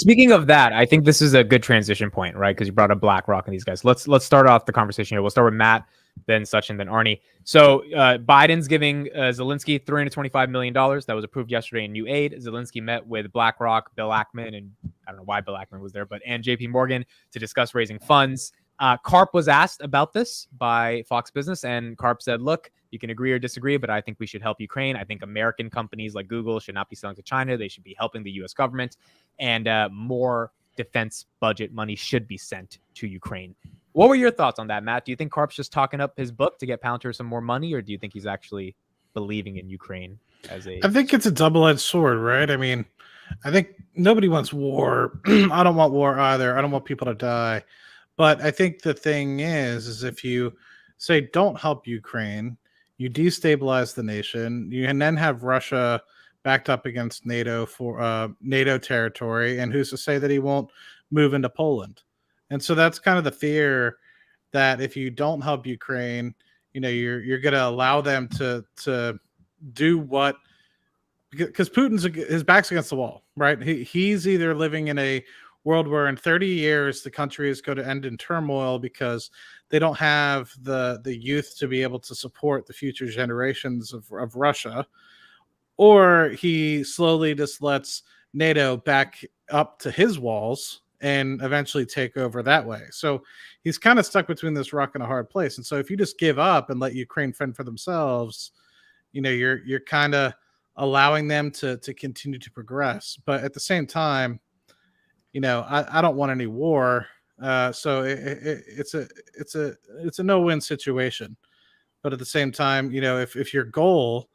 Speaking of that, I think this is a good transition point, right? Because you brought up BlackRock and these guys. Let's start off the conversation here. We'll start with Matt, then Sachin, then Arnie. So Biden's giving Zelensky $325 million. That was approved yesterday in new aid. Zelensky met with BlackRock, Bill Ackman, and I don't know why Bill Ackman was there, and JP Morgan to discuss raising funds. Karp was asked about this by Fox Business, and Karp said, look, you can agree or disagree, but I think we should help Ukraine. I think American companies like Google should not be selling to China. They should be helping the U.S. government, and more defense budget money should be sent to Ukraine. What were your thoughts on that, Matt? Do you think Karp's just talking up his book to get Palantir some more money, or do you think he's actually believing in Ukraine as a... I think it's a double-edged sword, right? I mean, I think nobody wants war. I don't want war either. I don't want people to die. But I think the thing is if you say don't help Ukraine, you destabilize the nation, you can then have Russia backed up against NATO for NATO territory, and who's to say that he won't move into Poland? And so that's kind of the fear, that if you don't help Ukraine, you're going to allow them to do what, because his back's against the wall, right? He's either living in a world where in 30 years the country is going to end in turmoil because they don't have the youth to be able to support the future generations of Russia, or he slowly just lets NATO back up to his walls and eventually take over that way. So he's kind of stuck between this rock and a hard place. And so if you just give up and let Ukraine fend for themselves, you're kind of allowing them to continue to progress. But at the same time, I don't want any war. So it's a no-win situation. But at the same time, if your goal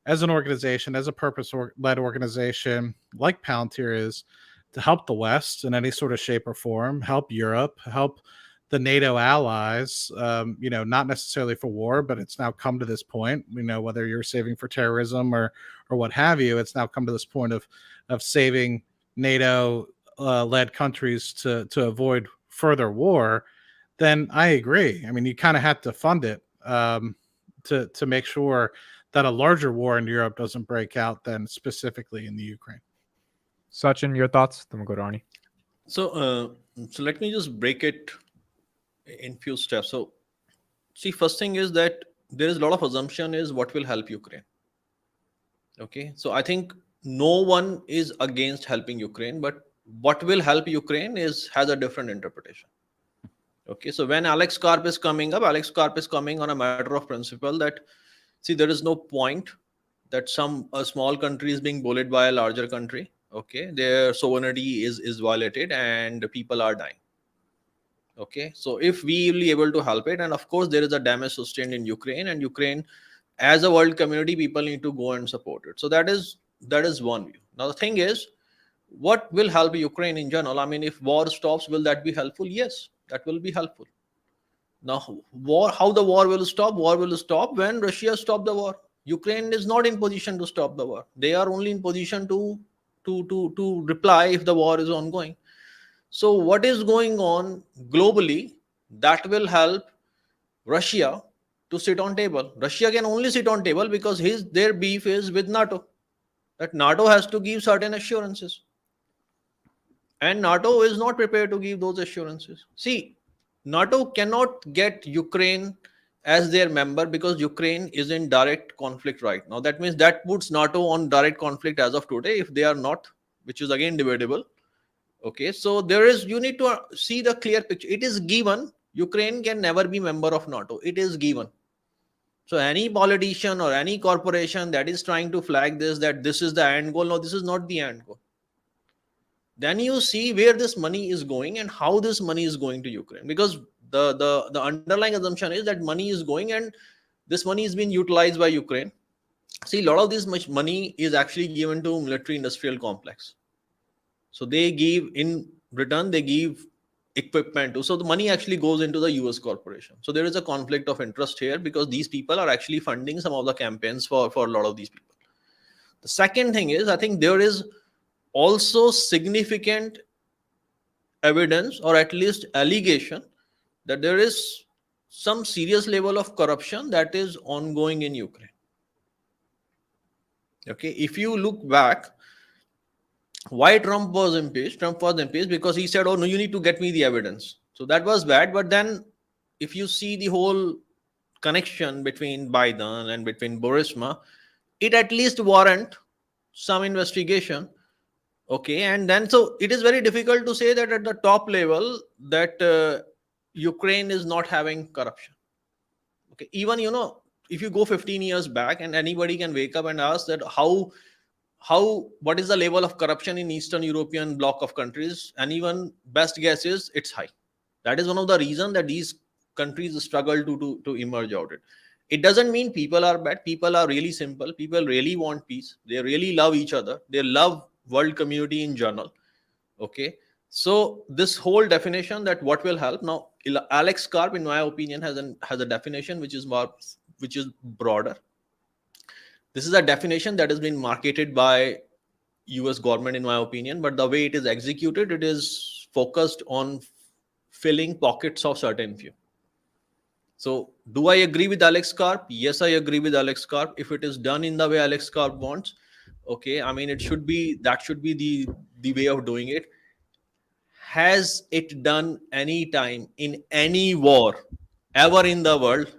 as an organization, as a purpose-led organization like Palantir is, to help the West in any sort of shape or form, help Europe, help the NATO allies, not necessarily for war, but it's now come to this point, whether you're saving for terrorism or what have you, it's now come to this point of saving NATO led countries to avoid further war, then I agree. I mean, you kind of have to fund it to make sure that a larger war in Europe doesn't break out than specifically in the Ukraine. Sachin, your thoughts? Then we'll go to Arnie. So let me just break it in few steps. So see, first thing is that there is a lot of assumption is what will help Ukraine. Okay, so I think no one is against helping Ukraine, but what will help Ukraine has a different interpretation. Okay, so when Alex Karp is coming up, Alex Karp is coming on a matter of principle that, see, there is no point that a small country is being bullied by a larger country. Okay, their sovereignty is violated and people are dying. Okay, so if we will be able to help it, and of course there is a damage sustained in Ukraine, and Ukraine as a world community, people need to go and support it. So that is one view. Now the thing is, what will help Ukraine in general? I mean, if war stops, will that be helpful? Yes, that will be helpful. Now, how the war will stop? War will stop when Russia stops the war. Ukraine is not in position to stop the war. They are only in position to reply if the war is ongoing. So what is going on globally that will help Russia to sit on table? Russia can only sit on table because their beef is with NATO. That NATO has to give certain assurances. And NATO is not prepared to give those assurances. See, NATO cannot get Ukraine as their member because Ukraine is in direct conflict right now. That means that puts NATO on direct conflict as of today if they are not, which is again debatable. Okay, so you need to see the clear picture. It is given Ukraine can never be member of NATO. It is given. So any politician or any corporation that is trying to flag that this is the end goal, no, this is not the end goal. Then you see where this money is going and how this money is going to Ukraine, because the underlying assumption is that money is going and this money is being utilized by Ukraine. See, a lot of this much money is actually given to military industrial complex. So they give, in return, they give equipment to. So the money actually goes into the US corporation. So there is a conflict of interest here because these people are actually funding some of the campaigns for a lot of these people. The second thing is, I think there is also significant evidence or at least allegation that there is some serious level of corruption that is ongoing in Ukraine. Okay, if you look back, why Trump was impeached? Trump was impeached because he said, "Oh no, you need to get me the evidence." So that was bad. But then, if you see the whole connection between Biden and between Burisma, it at least warrant some investigation. Okay, and then so it is very difficult to say that at the top level that Ukraine is not having corruption. Okay, even if you go 15 years back and anybody can wake up and ask that how what is the level of corruption in Eastern European bloc of countries, and even best guess is it's high. That is one of the reasons that these countries struggle to emerge out it. It doesn't mean people are bad. People are really simple. People really want peace. They really love each other. They love world community in general. Okay, so this whole definition that what will help now, Alex Karp, in my opinion, has a definition which is broader. This is a definition that has been marketed by US government, in my opinion, but the way it is executed, it is focused on filling pockets of certain few. So do I agree with Alex Karp? Yes, I agree with Alex Karp. If it is done in the way Alex Karp wants, okay, I mean, that should be the way of doing it. Has it done any time in any war ever in the world?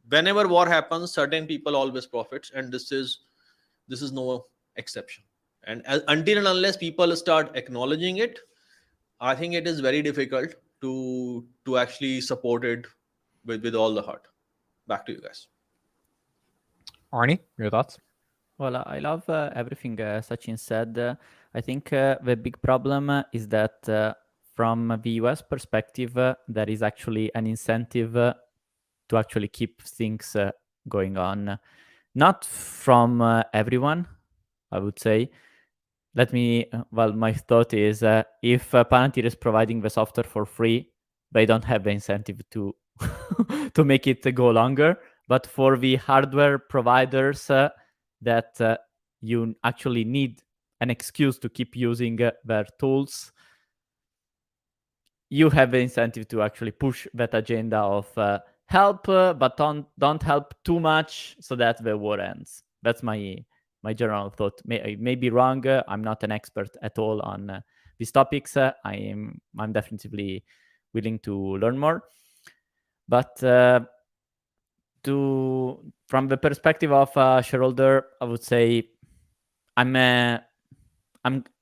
Whenever war happens, certain people always profits, and this is no exception. And until and unless people start acknowledging it, I think it is very difficult to actually support it with all the heart. Back to you guys. Arnie, your thoughts? Well, I love everything Sachin said. I think the big problem is that from the US perspective, there is actually an incentive to actually keep things going on. Not from everyone, I would say. My thought is if Palantir is providing the software for free, they don't have the incentive to to make it go longer. But for the hardware providers that you actually need an excuse to keep using their tools, you have the incentive to actually push that agenda of help, but don't help too much so that the war ends. That's my general thought. May be wrong. I'm not an expert at all on these topics. I'm definitely willing to learn more. But from the perspective of a shareholder, I would say I'm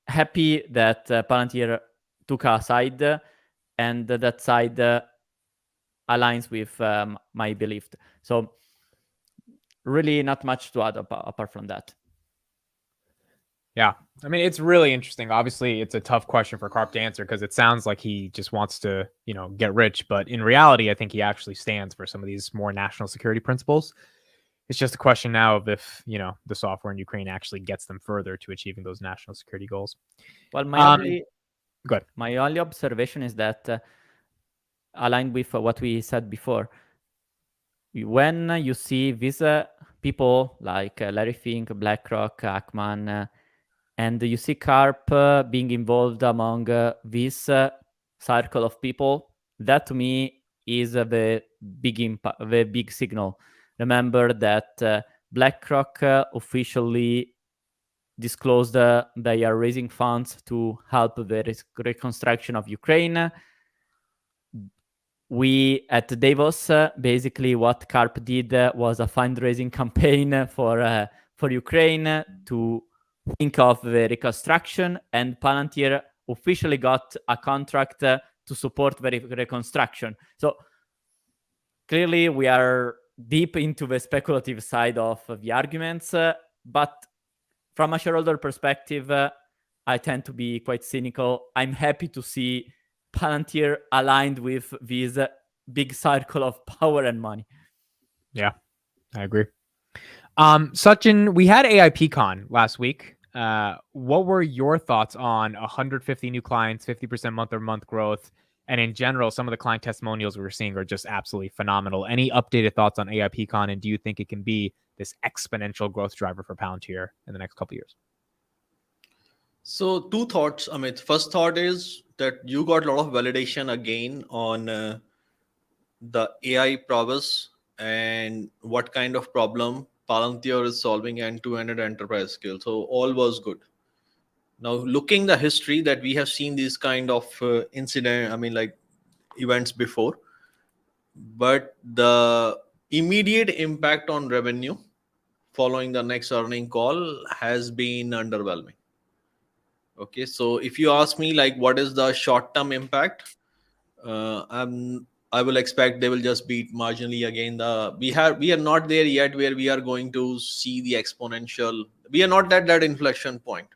happy that Palantir took a side, and that side aligns with my belief. So really not much to add apart from that. Yeah. I mean, it's really interesting. Obviously, it's a tough question for Karp to answer because it sounds like he just wants to, get rich. But in reality, I think he actually stands for some of these more national security principles. It's just a question now of if, the software in Ukraine actually gets them further to achieving those national security goals. Well, go ahead. My only observation is that aligned with what we said before, when you see these people like Larry Fink, BlackRock, Ackman, and you see Karp being involved among this circle of people, that to me is the big signal. Remember that BlackRock officially disclosed they are raising funds to help the reconstruction of Ukraine. We at Davos, basically what Karp did was a fundraising campaign for Ukraine to think of the reconstruction, and Palantir officially got a contract to support the reconstruction. So clearly we are deep into the speculative side of the arguments, but from a shareholder perspective, I tend to be quite cynical. I'm happy to see Palantir aligned with this big circle of power and money. Yeah, I agree. Sachin, we had AIPCon last week. What were your thoughts on 150 new clients, 50% month-over-month growth, and in general, some of the client testimonials we're seeing are just absolutely phenomenal. Any updated thoughts on AIPCon, and do you think it can be this exponential growth driver for Palantir in the next couple of years? So two thoughts, Amit. First thought is that you got a lot of validation again on the AI prowess and what kind of problem Palantir is solving end-to-end at enterprise scale. So all was good. Now, looking the history that we have seen these kind of events before, but the immediate impact on revenue following the next earning call has been underwhelming. Okay, so if you ask me like what is the short term impact, I will expect they will just beat marginally again. We are not there yet where we are going to see the exponential. We are not at that inflection point.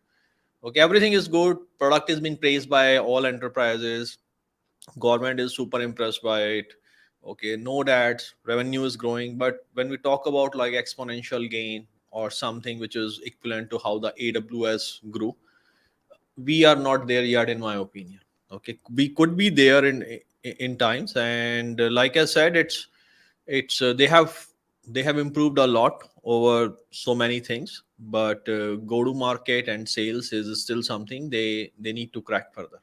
Okay, everything is good. Product is being praised by all enterprises. Government is super impressed by it. Okay, no ads, revenue is growing. But when we talk about like exponential gain or something which is equivalent to how the AWS grew, we are not there yet, in my opinion. Okay, we could be there in times, and like I said, it's they have improved a lot over so many things, but go to market and sales is still something they need to crack further.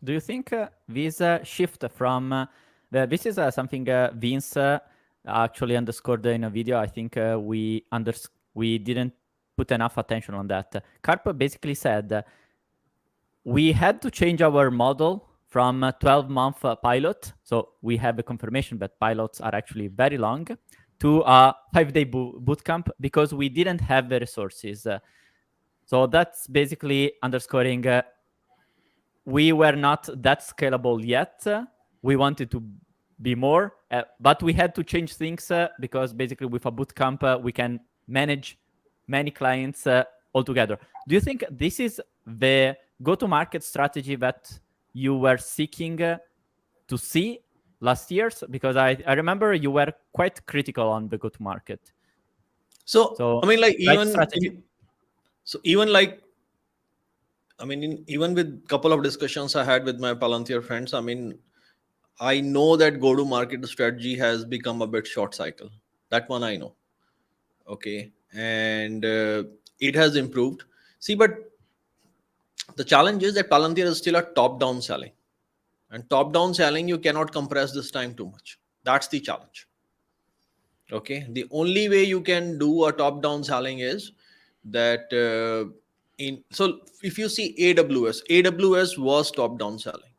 Do you think this shift from this is something Vince actually underscored in a video? I think we didn't put enough attention on that. Karp basically said we had to change our model from a 12-month pilot, so we have a confirmation that pilots are actually very long, to a 5-day bootcamp because we didn't have the resources. So that's basically underscoring we were not that scalable yet. We wanted to be more, but we had to change things because basically with a bootcamp, we can manage many clients altogether. Do you think this is the go-to-market strategy that you were seeking to see last years? Because I remember you were quite critical on the go-to-market. So I mean, like even strategy. Even with couple of discussions I had with my Palantir friends, I mean, I know that go-to-market strategy has become a bit short cycle. That one I know. Okay, and it has improved. See, but the challenge is that Palantir is still a top-down selling, and top-down selling you cannot compress this time too much. That's the challenge. Okay, the only way you can do a top-down selling is that so if you see AWS was top-down selling.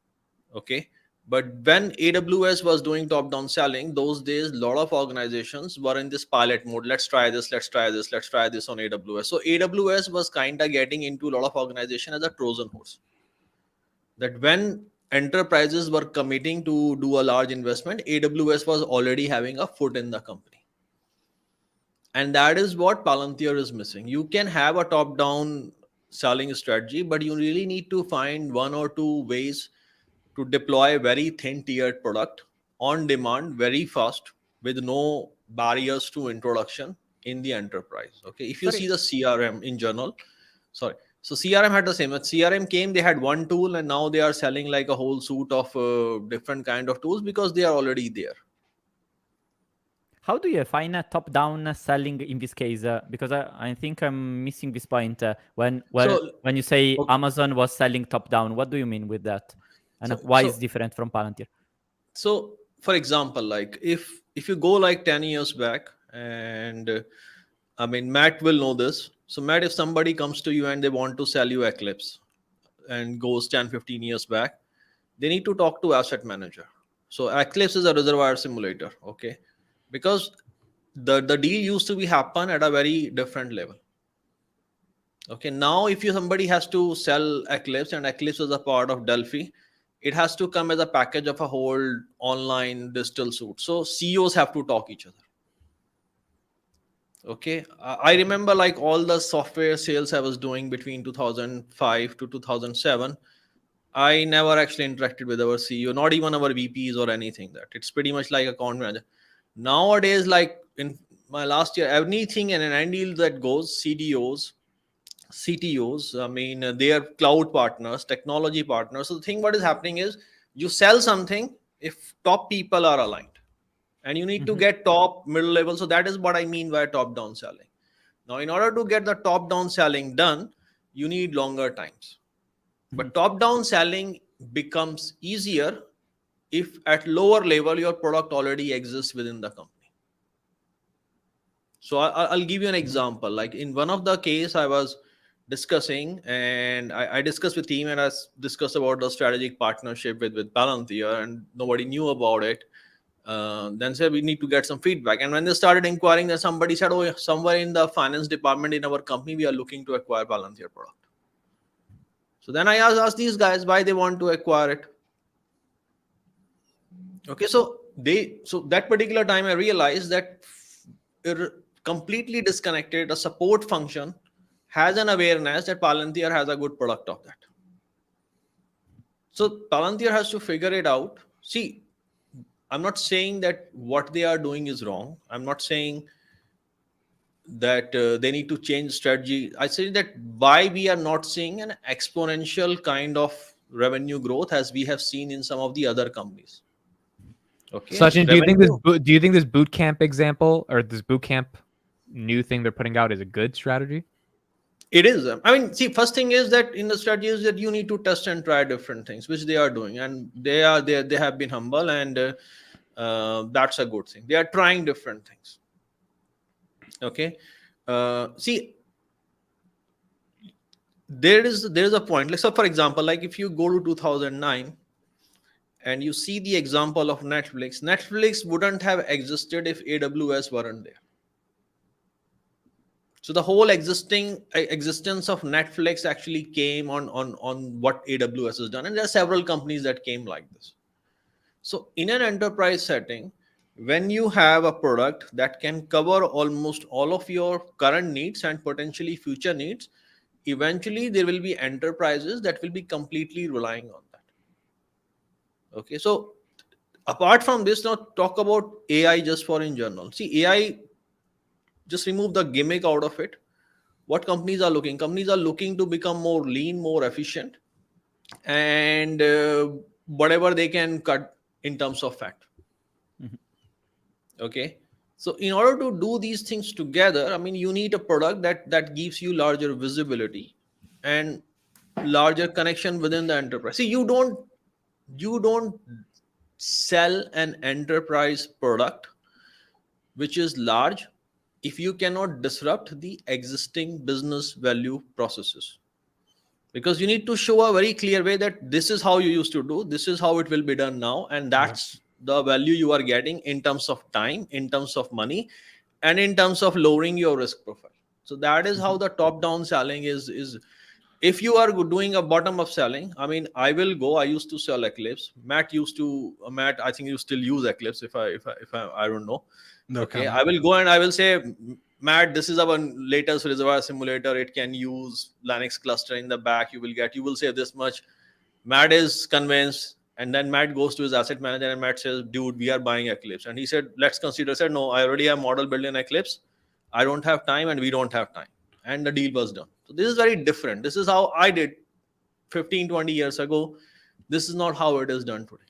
Okay, but when AWS was doing top-down selling, those days a lot of organizations were in this pilot mode. Let's try this on AWS. So AWS was kind of getting into a lot of organizations as a Trojan horse, that when enterprises were committing to do a large investment, AWS was already having a foot in the company. And that is what Palantir is missing. You can have a top-down selling strategy, but you really need to find one or two ways to deploy very thin-tiered product on demand very fast with no barriers to introduction in the enterprise. Okay, if you see the CRM in general, so CRM had the same. When CRM came, they had one tool, and now they are selling like a whole suite of different kind of tools because they are already there. How do you define top-down selling in this case? Because I think I'm missing this point. When you say Amazon was selling top-down, what do you mean with that? And why is different from Palantir? So, for example, like if you go like 10 years back, and I mean, Matt will know this. So, Matt, if somebody comes to you and they want to sell you Eclipse and goes 10, 15 years back, they need to talk to asset manager. So, Eclipse is a reservoir simulator. Okay, because the deal used to be happen at a very different level. Okay, now if somebody has to sell Eclipse and Eclipse is a part of Delphi, it has to come as a package of a whole online digital suite. So CEOs have to talk each other. Okay, I remember like all the software sales I was doing between 2005 to 2007. I never actually interacted with our CEO, not even our VPs or anything. That it's pretty much like account manager. Nowadays, like in my last year, anything and an end deal that goes, CDOs, CTOs, I mean, they are cloud partners, technology partners. So the thing what is happening is you sell something if top people are aligned, and you need to get top, middle level. So that is what I mean by top-down selling. Now, in order to get the top-down selling done, you need longer times. But top-down selling becomes easier if at lower level your product already exists within the company. So I'll give you an example. Like in one of the case I was discussing, and I discussed with team, and I discussed about the strategic partnership with Palantir, and nobody knew about it. Then said we need to get some feedback. And when they started inquiring, then somebody said, oh, somewhere in the finance department in our company, we are looking to acquire Palantir product. So then I asked these guys why they want to acquire it. Okay, so that particular time I realized that completely disconnected, a support function has an awareness that Palantir has a good product of that. So Palantir has to figure it out. See, I'm not saying that what they are doing is wrong. I'm not saying that they need to change strategy. I say that why we are not seeing an exponential kind of revenue growth as we have seen in some of the other companies. Okay. Sachin, do you think this boot camp example or this boot camp new thing they're putting out is a good strategy? It is. I mean, see, first thing is that in the strategy is that you need to test and try different things, which they are doing, and they have been humble, and that's a good thing. They are trying different things. Okay. See, there is a point. Like, so for example, like if you go to 2009 and you see the example of Netflix wouldn't have existed if AWS weren't there. So the whole existence of Netflix actually came on what AWS has done. And there are several companies that came like this. So in an enterprise setting, when you have a product that can cover almost all of your current needs and potentially future needs, eventually there will be enterprises that will be completely relying on that. Okay, so apart from this, now talk about AI just for in general. See, AI, just remove the gimmick out of it. What companies are looking? Companies are looking to become more lean, more efficient, and whatever they can cut in terms of fat. Mhm. Okay. So in order to do these things together, I mean, you need a product that gives you larger visibility and larger connection within the enterprise. See, you don't sell an enterprise product which is large if you cannot disrupt the existing business value processes, because you need to show a very clear way that this is how you used to do, this is how it will be done now, and that's the value you are getting in terms of time, in terms of money, and in terms of lowering your risk profile. So that is how the top down selling is. If you are doing a bottom up selling, I mean, I used to sell Eclipse. Matt, I think you still use Eclipse. If I don't know. No Okay, comment. I will go and I will say, Matt, this is our latest reservoir simulator. It can use Linux cluster in the back. You will save this much. Matt is convinced. And then Matt goes to his asset manager and Matt says, dude, we are buying Eclipse. And he said, let's consider. I said, no, I already have model built in Eclipse. I don't have time and we don't have time. And the deal was done. So this is very different. This is how I did 15, 20 years ago. This is not how it is done today.